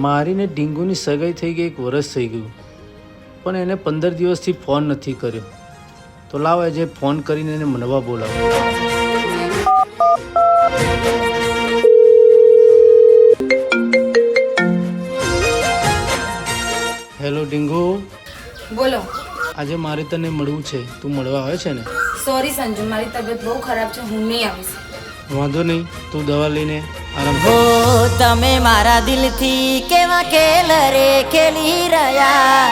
મારી ને ડીંગુની સગાઈ થઈ ગઈ, 1 વર્ષ થઈ ગયું, પણ એને 15 દિવસથી ફોન નથી કર્યો. તો લાવ આજે ફોન કરીને એને મળવા બોલાવો. હેલો ડીંગુ. બોલો. આજે મારે તને મળવું છે, તું મળવા આવે છે ને? સોરી સંજુ, મારી તબિયત બહુ ખરાબ છે, હું નહીં આવીશ. વાંધો નહીં, તું દવા લઈને આરામ કર. હો તમે મારા દિલથી કેવા ખેલ રે ખેલી રહ્યા,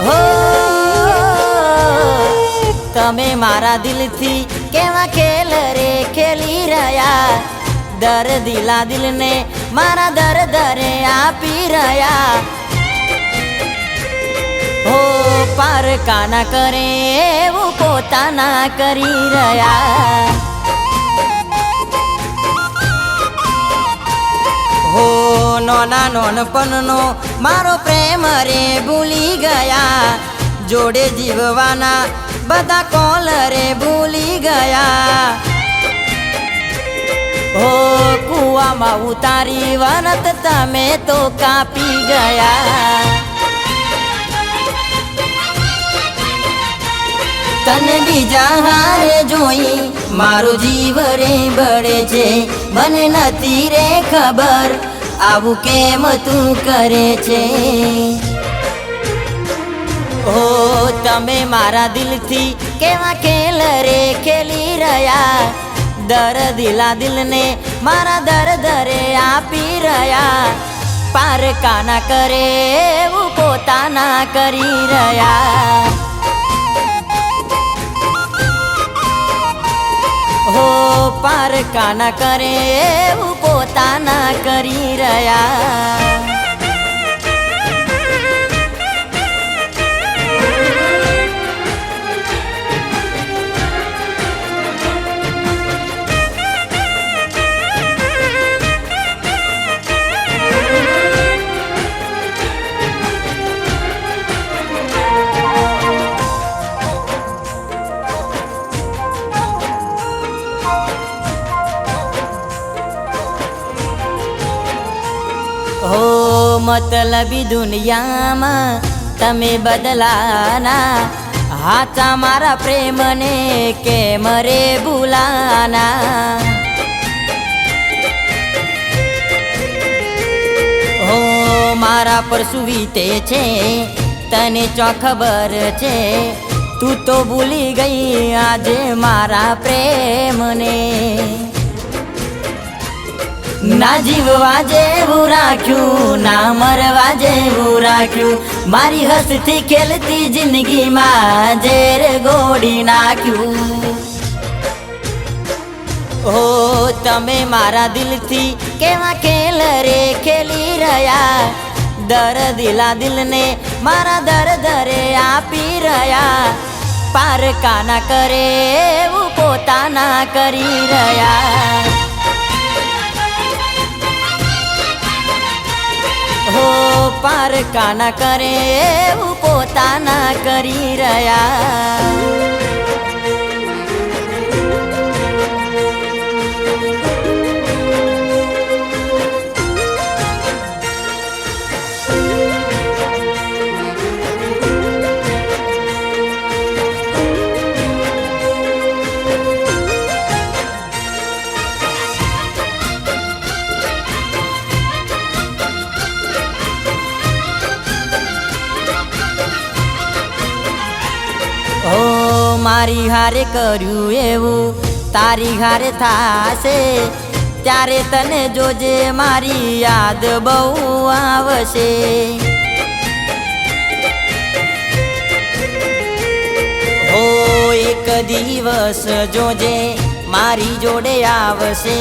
હો તમે મારા દિલથી કેવા ખેલ રે ખેલી રહ્યા, દર્દીલા દિલને મારા દર્દરે આપી રહ્યા. હો પારકા ના કરે એવું પોતાના કરી રહ્યા. હો નોના નોનપણનો મારો પ્રેમ રે ભૂલી ગયા, જોડે જીવવાના બધા કોલ રે ભૂલી ગયા. હો કુવામાં ઉતારી વનત તમે તો કાપી ગયા. તને બીજા હારે જોઈ મારો જીવ રે બળે છે, મને નથી રે ખબર આવું કેમ તું કરે છે. ઓ તમે મારા દિલથી કેવા ખેલ રે ખેલી રહ્યા, દર્દીલા દિલને મારા દર્દરે આપી રહ્યા. પારકા ના કરે એવું પોતાના કરી રહ્યા. હો પારકા ના કરે એવું પોતાના કરી રહ્યા. હો મતલબી દુનિયામાં તમે બદલાના, હાચા મારા પ્રેમને કેમ રે ભૂલાના. હો મારા પર શું વીતે છે તને ચો ખબર છે, તું તો ભૂલી ગઈ આજે મારા પ્રેમને. ના જીવવા જેવું રાખ્યું, ના મરવા જેવું રાખ્યું, મારી હસતી ખેલતી જિંદગીમાં ઝેર ગોળી નાખ્યું. ઓ તમે મારા દિલથી કેવા ખેલ રે ખેલી રહ્યા, દર્દીલા દિલને મારા દર્દરે આપી રહ્યા. પારકા ના કરે એવું પોતાના કરી રહ્યા. હો પારકા ના કરે એવું પોતાના કરી રહ્યા. હો મારી હારે કર્યું એવું તારી હારે થાશે, ત્યારે તને જોજે મારી યાદ બહુ આવશે. હો એક દિવસ જોજે મારી જોડે આવશે,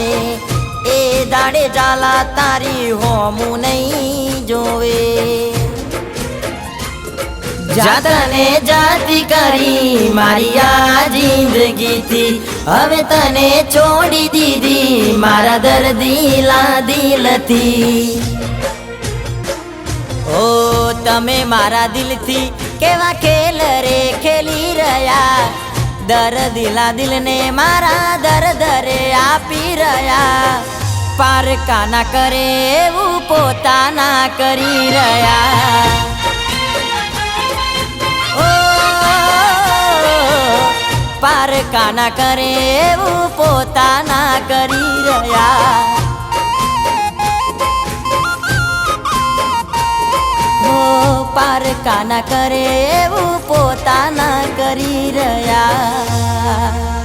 એ દાડે ચાલા તારી હોમું નહીં જોવે. જાતને જાતી કરી મારી આ જિંદગીથી, હવે તને છોડી દીધી મારા દર્દીલા દિલથી. ઓ તમે મારા દિલથી કેવા ખેલ રે ખેલી રહ્યા, દર્દીલા દિલને મારા દર્દરે આપી રહ્યા. પારકા ના કરે એવું પોતાના કરી રહ્યા. ઓ પારકા ના કરે એવું પોતાના કરી રહ્યા. પારકા ના કરે એવું પોતાના કરી રહ્યા.